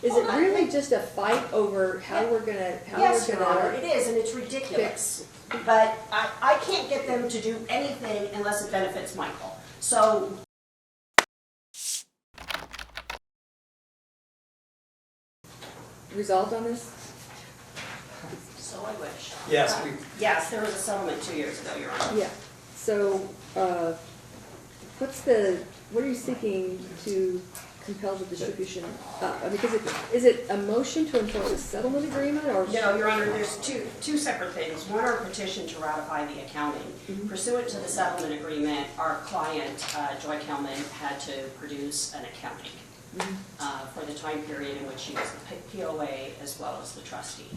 Is it really just a fight over how we're gonna, Yes, Your Honor, it is, and it's ridiculous. But I can't get them to do anything unless it benefits Michael. So. resolved on this? So I wish. Yes, Yes, there was a settlement 2 years ago, Your Honor. Yeah. So, what are you seeking to compel the distribution? Because is it a motion to enforce a settlement agreement or? No, Your Honor, there's two separate things. One, our petition to ratify the accounting. Pursuant to the settlement agreement, our client, J S Kellman, had to produce an accounting for the time period in which she was the POA as well as the trustee.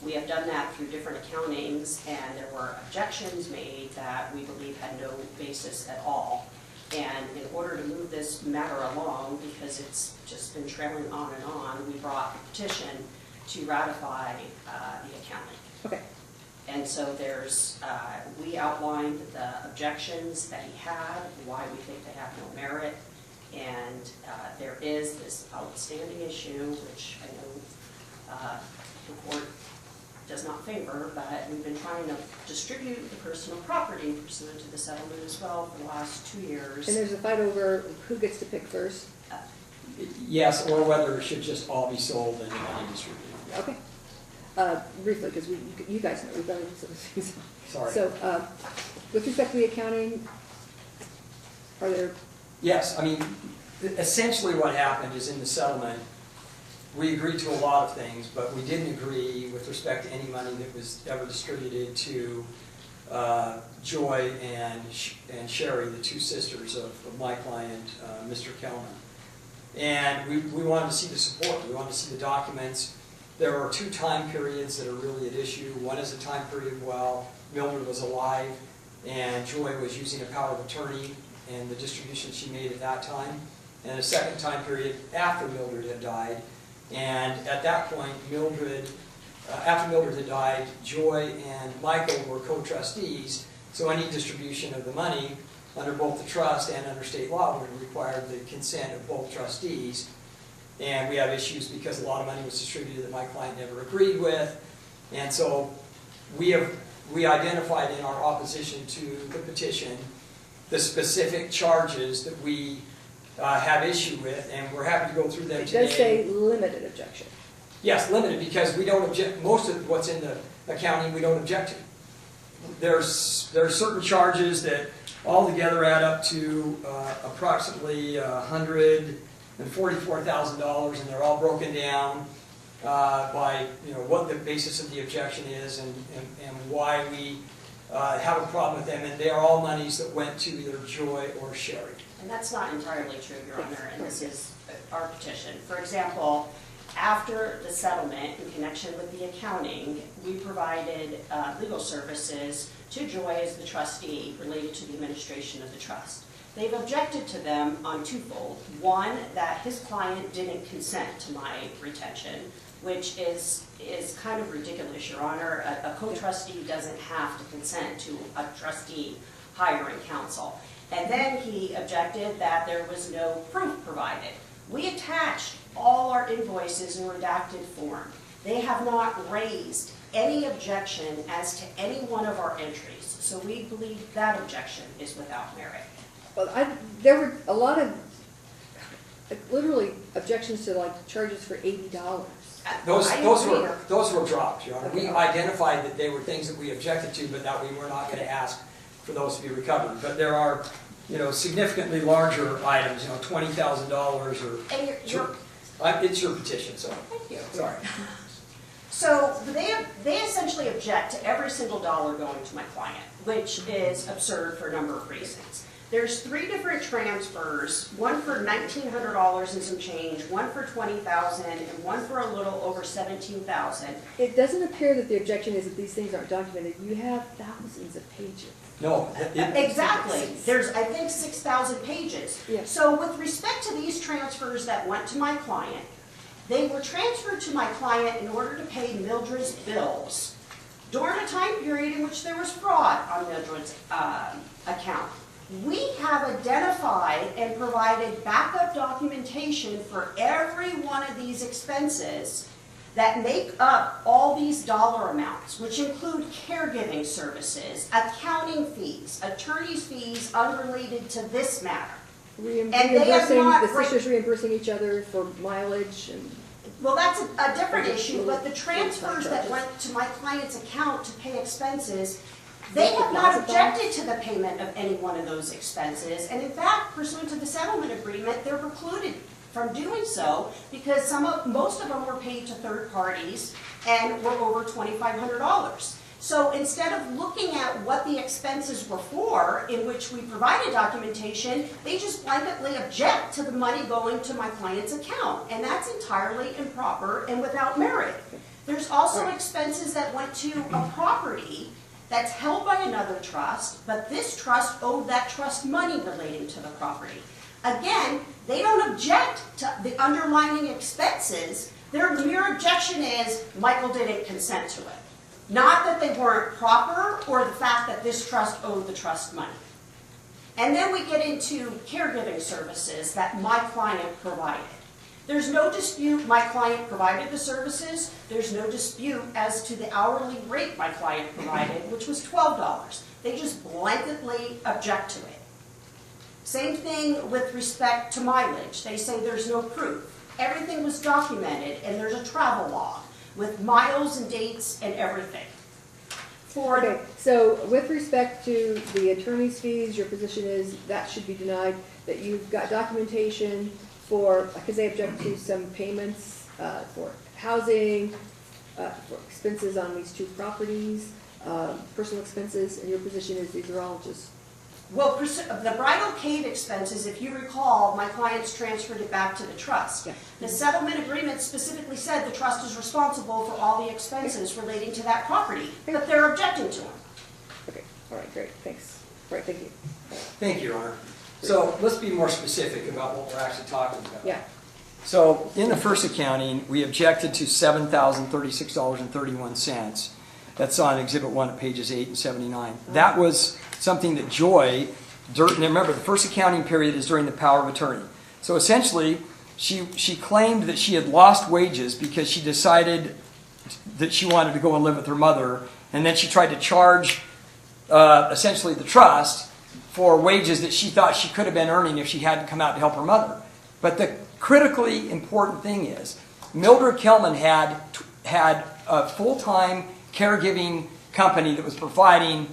We have done that through different accountings, and there were objections made that we believe had no basis at all. And in order to move this matter along, because it's just been trailing on and on, we brought the petition to ratify the accounting. Okay. And so there's, we outlined the objections that he had, why we think they have no merit, and there is this outstanding issue, which I know the court does not favor, but we've been trying to distribute the personal property pursuant to the settlement as well for the last 2 years. And there's a fight over who gets to pick first? yes, or whether it should just all be sold and distributed. Okay. Briefly, because you guys know, we've done some things. Sorry. So, with respect to the accounting, are there? Yes, I mean, essentially what happened is in the settlement, we agreed to a lot of things, but we didn't agree with respect to any money that was ever distributed to Joy and Sherry, the two sisters of my client, Mr. Kellman. And we wanted to see the support. We wanted to see the documents. There are 2 time periods that are really at issue. One is a time period while Mildred was alive and Joy was using a power of attorney and the distribution she made at that time. And a second time period after Mildred had died. And at that point, after Mildred had died, Joy and Michael were co-trustees, so any distribution of the money under both the trust and under state law would require the consent of both trustees. And we have issues because a lot of money was distributed that my client never agreed with. And so we identified in our opposition to the petition the specific charges that we have issue with, and we're happy to go through them today. It does say limited objection. Yes, limited, because we don't object, most of what's in the accounting we don't object to. There are certain charges that altogether add up to approximately $144,000, and they're all broken down by what the basis of the objection is and why we have a problem with them, and they are all monies that went to either Joy or Sherry. And that's not entirely true, Your Honor, and this is our petition. For example, after the settlement in connection with the accounting, we provided legal services to Joy as the trustee related to the administration of the trust. They've objected to them on twofold. One, that his client didn't consent to my retention, which is kind of ridiculous, Your Honor. A co-trustee doesn't have to consent to a trustee hiring counsel. And then he objected that there was no proof provided. We attached all our invoices in redacted form. They have not raised any objection as to any one of our entries. So we believe that objection is without merit. Well, there were a lot of, literally, objections to like charges for $80. Those were dropped, Your Honor. Okay. We identified that they were things that we objected to, but that we were not going to ask for those to be recovered. But there are, significantly larger items, $20,000 or. And it's your petition, so. Thank you. Sorry. So they essentially object to every single dollar going to my client, which is absurd for a number of reasons. There's 3 different transfers, one for $1,900 and some change, one for $20,000, and one for a little over $17,000. It doesn't appear that the objection is that these things aren't documented. You have thousands of pages. No. Exactly. There's, I think, 6,000 pages. Yeah. So with respect to these transfers that went to my client, they were transferred to my client in order to pay Mildred's bills during a time period in which there was fraud on Mildred's account. We have identified and provided backup documentation for every one of these expenses that make up all these dollar amounts, which include caregiving services, accounting fees, attorney's fees unrelated to this matter. And they have not. The sisters reimbursing each other for mileage and. Well, that's a different issue, but the transfers that went to my client's account to pay expenses, they have not objected to the payment of any one of those expenses. And in fact, pursuant to the settlement agreement, they're precluded from doing so because most of them were paid to third parties and were over $2,500. So instead of looking at what the expenses were for, in which we provided documentation, they just blanketly object to the money going to my client's account. And that's entirely improper and without merit. There's also expenses that went to a property that's held by another trust, but this trust owed that trust money relating to the property. Again, they don't object to the underlying expenses. Their mere objection is Michael didn't consent to it. Not that they weren't proper or the fact that this trust owed the trust money. And then we get into caregiving services that my client provided. There's no dispute my client provided the services. There's no dispute as to the hourly rate my client provided, which was $12. They just blanketly object to it. Same thing with respect to mileage. They say there's no proof. Everything was documented and there's a travel log with miles and dates and everything. Okay, so with respect to the attorney's fees, your position is that should be denied, that you've got documentation for, because they object to some payments for housing, for expenses on these two properties, personal expenses, and your position is these are all just. Well, the bridal cave expenses, if you recall, my clients transferred it back to the trust. Yeah. The settlement agreement specifically said the trust is responsible for all the expenses relating to that property, but they're objecting to them. Okay, all right, great, thanks. All right, thank you. Thank you, Your Honor. So let's be more specific about what we're actually talking about. Yeah. So in the first accounting, we objected to $7,036.31. That's on Exhibit 1 at pages 8 and 79. That was something that Joy, and remember the first accounting period is during the power of attorney. So essentially, she claimed that she had lost wages because she decided that she wanted to go and live with her mother, and then she tried to charge essentially the trust for wages that she thought she could have been earning if she hadn't come out to help her mother. But the critically important thing is, Mildred-Kellman had a full-time caregiving company that was providing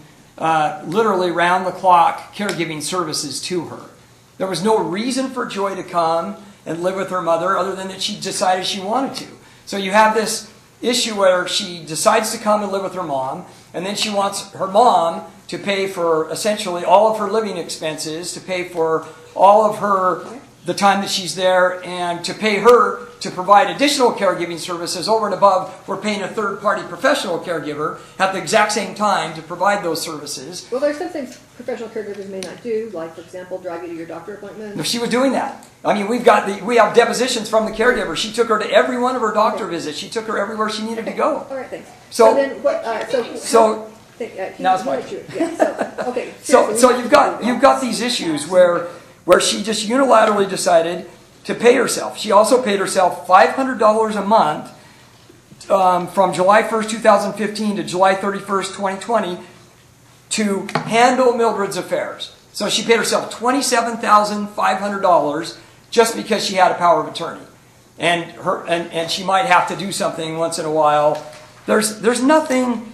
literally round-the-clock caregiving services to her. There was no reason for Joy to come and live with her mother other than that she decided she wanted to. So you have this issue where she decides to come and live with her mom, and then she wants her mom to pay for essentially all of her living expenses, to pay for all of the time that she's there, and to pay her to provide additional caregiving services over and above. We're paying a third-party professional caregiver at the exact same time to provide those services. Well, there's some things professional caregivers may not do, like, for example, drive you to your doctor appointment. No, she was doing that. I mean, we have depositions from the caregiver. She took her to every one of her doctor visits. She took her everywhere she needed to go. All right, thanks. So then what? now it's my turn. Yeah, okay. So you've got these issues where she just unilaterally decided to pay herself. She also paid herself $500 a month from July 1st, 2015 to July 31st, 2020 to handle Mildred's affairs. So she paid herself $27,500 just because she had a power of attorney. And she might have to do something once in a while. There's nothing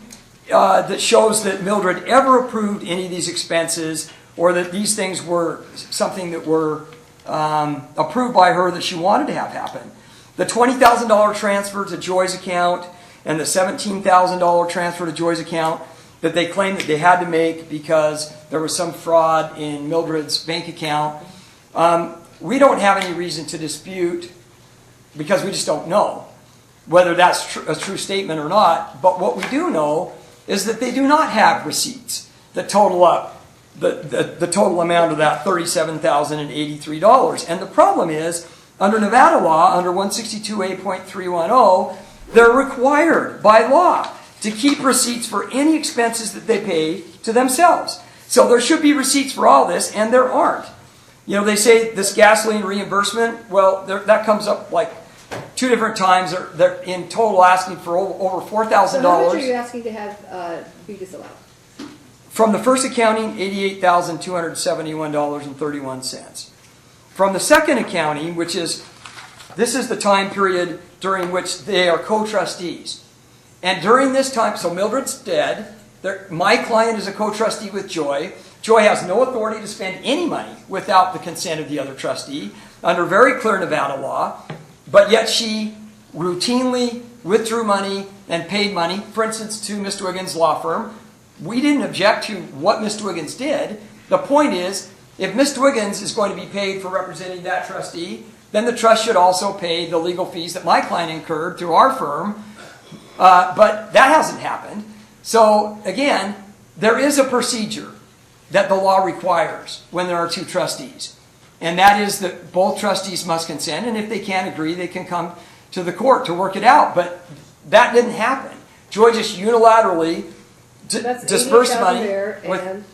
that shows that Mildred ever approved any of these expenses or that these things were something that were approved by her that she wanted to have happen. The $20,000 transfer to Joy's account and the $17,000 transfer to Joy's account that they claimed that they had to make because there was some fraud in Mildred's bank account, we don't have any reason to dispute because we just don't know whether that's a true statement or not. But what we do know is that they do not have receipts that total up the total amount of that $37,083. And the problem is, under Nevada law, under 162A.310, they're required by law to keep receipts for any expenses that they pay to themselves. So there should be receipts for all this, and there aren't. You know, they say this gasoline reimbursement, well, that comes up like 2 different times. They're in total asking for over $4,000. So how much are you asking to have be disallowed? From the first accounting, $88,271.31. From the second accounting, which is, this is the time period during which they are co-trustees. And during this time, so Mildred's dead, my client is a co-trustee with Joy. Joy has no authority to spend any money without the consent of the other trustee, under very clear Nevada law, but yet she routinely withdrew money and paid money, for instance, to Ms. Dwiggins' law firm. We didn't object to what Ms. Dwiggins did. The point is, if Ms. Dwiggins is going to be paid for representing that trustee, then the trust should also pay the legal fees that my client incurred through our firm. But that hasn't happened. So again, there is a procedure that the law requires when there are 2 trustees. And that is that both trustees must consent, and if they can't agree, they can come to the court to work it out. But that didn't happen. Joy just unilaterally dispersed money. There, and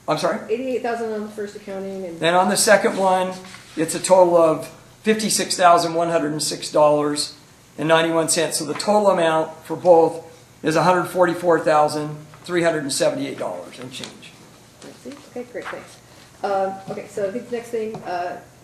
I'm sorry? $88,000 on the first accounting. And then on the second one, it's a total of $56,106.91. So the total amount for both is $144,378 and change. Okay, great, thanks. Okay, so I think the next thing,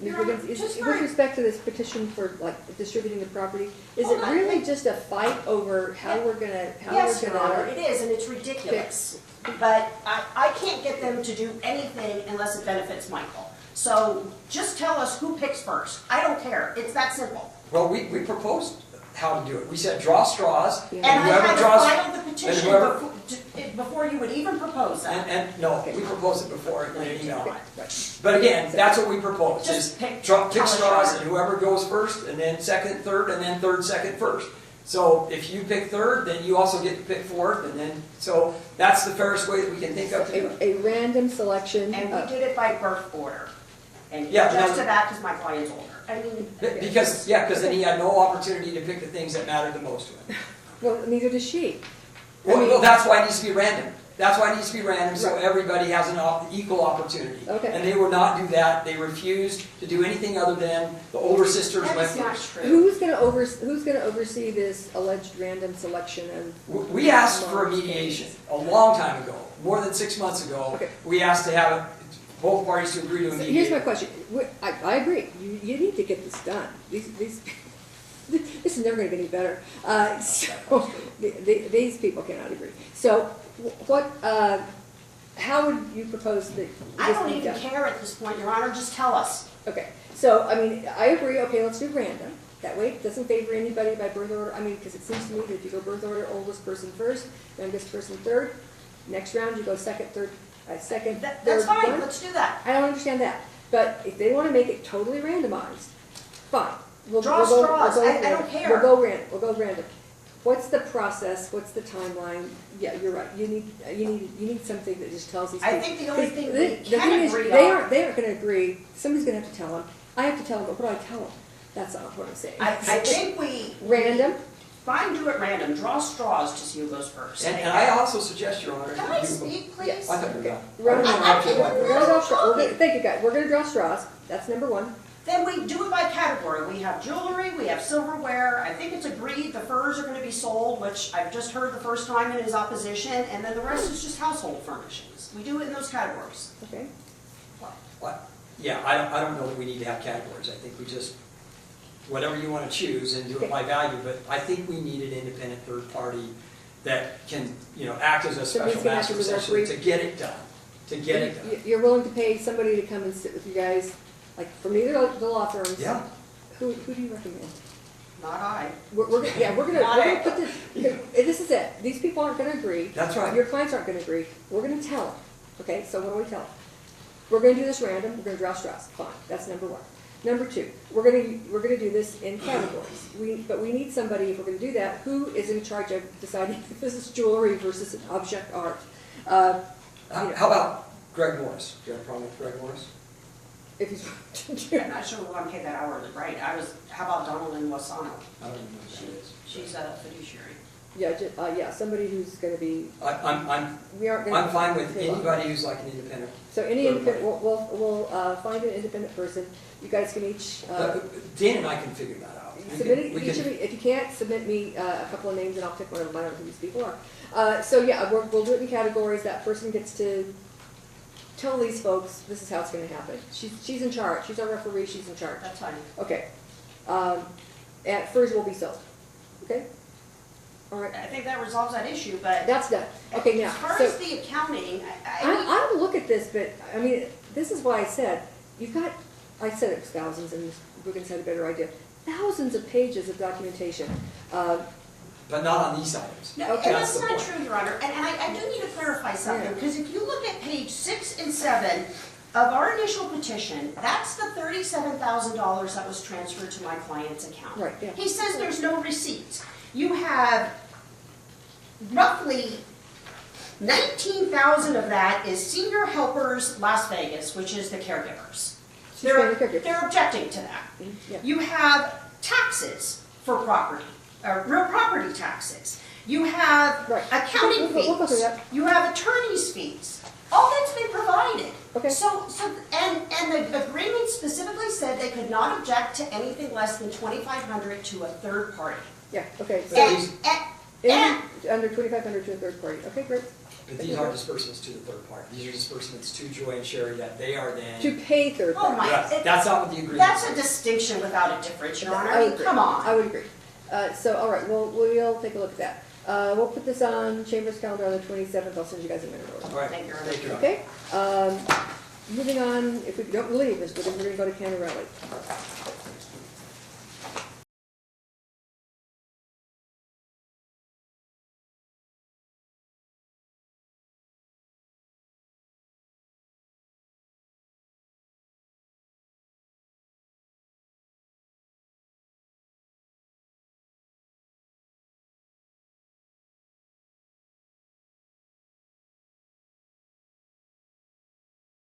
Ms. Wiggins, is with respect to this petition for like distributing the property, is it really just a fight over how we're gonna, Yes, Your Honor, it is, and it's ridiculous. But I can't get them to do anything unless it benefits Michael. So just tell us who picks first. I don't care. It's that simple. Well, we proposed how to do it. We said draw straws, Yeah. And I whoever had to draws, file the petition whoever- before you would even propose that. and no, we proposed it before in an email. Okay, right. But again, that's what we proposed, Just is pick pick straws, color. and whoever goes first, and then second, third, and then third, second, first. So if you pick third, then you also get to pick fourth, and then, so that's the fairest way that we can think of to do it. A random selection. And we did it by birth order. And Yeah, just no. to that, because my client's older. I mean, Because then he had no opportunity to pick the things that mattered the most to him. Well, neither does she. Well, that's why it needs to be random. That's why it needs to be random, so Right. everybody has an equal opportunity. Okay. And they would not do that. They refused to do anything other than the older sisters went that's not first. true. Who's gonna oversee this alleged random selection of? We asked for a mediation a long time ago, more than 6 months ago. Okay. We asked to have both parties to agree to a So mediation. here's my question. I agree. You need to get this done. This is never going to get any better. So these people cannot agree. So how would you propose that I this don't be even done? care at this point, Your Honor, just tell us. Okay. So I mean, I agree. Okay, let's do random. That way, it doesn't favor anybody by birth order. I mean, because it seems to me that if you go birth order, oldest person first, youngest person third. Next round, you go second, third, second, That's third. fine, one. let's do that. I don't understand that. But if they want to make it totally randomized, fine. Draw straws. I don't care. We'll go random. What's the process? What's the timeline? Yeah, you're right. You need something that just tells these people. I think the only thing we The thing can is, agree they on. aren't going to agree. Somebody's going to have to tell them. I have to tell them, but what do I tell them? That's not what I'm saying. I think we. Random? Fine, do it random. Draw straws to see who goes first. And I also suggest, Your Honor. Can I you- speak, please? Yes. I thought you were done. We're I- gonna draw straws. Thank you, guys. We're going to draw straws. That's number one. Then we do it by category. We have jewelry, we have silverware. I think it's agreed the furs are going to be sold, which I've just heard the first time in his opposition, and then the rest is just household furnishings. We do it in those categories. Okay. What? Yeah, I don't know that we need to have categories. I think we just, whatever you want to choose and do it by value, but I think we need an independent third party that can, act as a So he's special gonna have master to be essentially referee? to get it done. You're willing to pay somebody to come and sit with you guys, like from either of the law firms? Yeah. Who do you recommend? Not I. We're gonna Not put this is it. These people aren't gonna agree. That's right. Your clients aren't gonna agree. We're gonna tell them. Okay, so what do we tell them? We're gonna do this random, we're gonna draw straws. Fine, that's number one. Number two, we're gonna do this in categories. But we need somebody, if we're gonna do that, who is in charge of deciding if this is jewelry versus an object art. How about Greg Morris? Do you have a problem with Greg Morris? If he's I'm not sure we want to pay that hourly rate. How about Donaldin Wasano? I don't even know who that is. She's a fiduciary. Yeah, somebody who's gonna be, I'm we aren't gonna. I'm fine with pay a lot. anybody who's like an independent. So any third independent, party. we'll find an independent person, you guys can each, Dan and I can figure that out. submit it, We each can- of you, if you can't, submit me a couple of names and I'll pick one of them, I don't know who these people are. So yeah, we'll do it in categories, that person gets to tell these folks, this is how it's gonna happen. She's in charge, she's our referee, she's in charge. That's fine. Okay. And FERS will be sold, okay? All right, I think that resolves that issue, but that's done. Okay, now, as far so, as the accounting, I don't look at this, but, I mean, this is why I said, you've got, I said it was thousands, and Wiggins had a better idea, thousands of pages of documentation. But not on these items. No, Okay. and that's That's the not point. true, Your Honor, and I do need to clarify something, Yeah. because if you look at page 6 and 7 of our initial petition, that's the $37,000 that was transferred to my client's account. Right, yeah. He says there's no receipts. You have roughly 19,000 of that is Senior Helpers Las Vegas, which is the caregivers. She's paying the caregivers. They're objecting to that. Yeah. You have taxes for property, real property taxes. You have Right. accounting We'll go through fees. that. You have attorney's fees. All that's been provided. Okay. And the agreement specifically said they could not object to anything less than $2,500 to a third party. Yeah, okay, so, But And, these- and under 2,500 to a third party, okay, great. But these aren't disbursements to the third party. These are disbursements to Joy and Sherry that they are then. To pay third Oh party. my- Yes, that's not what the agreement that's a says. distinction without a difference, Your Honor. I I would mean, agree. come I on. would agree. So, all right, we'll take a look at that. We'll put this on Chamber's calendar on the 27th, I'll send you guys a minute order. All right, Thank you, Your Honor. thank you. Okay, moving on, if we don't leave this, we're gonna go to Canarelli.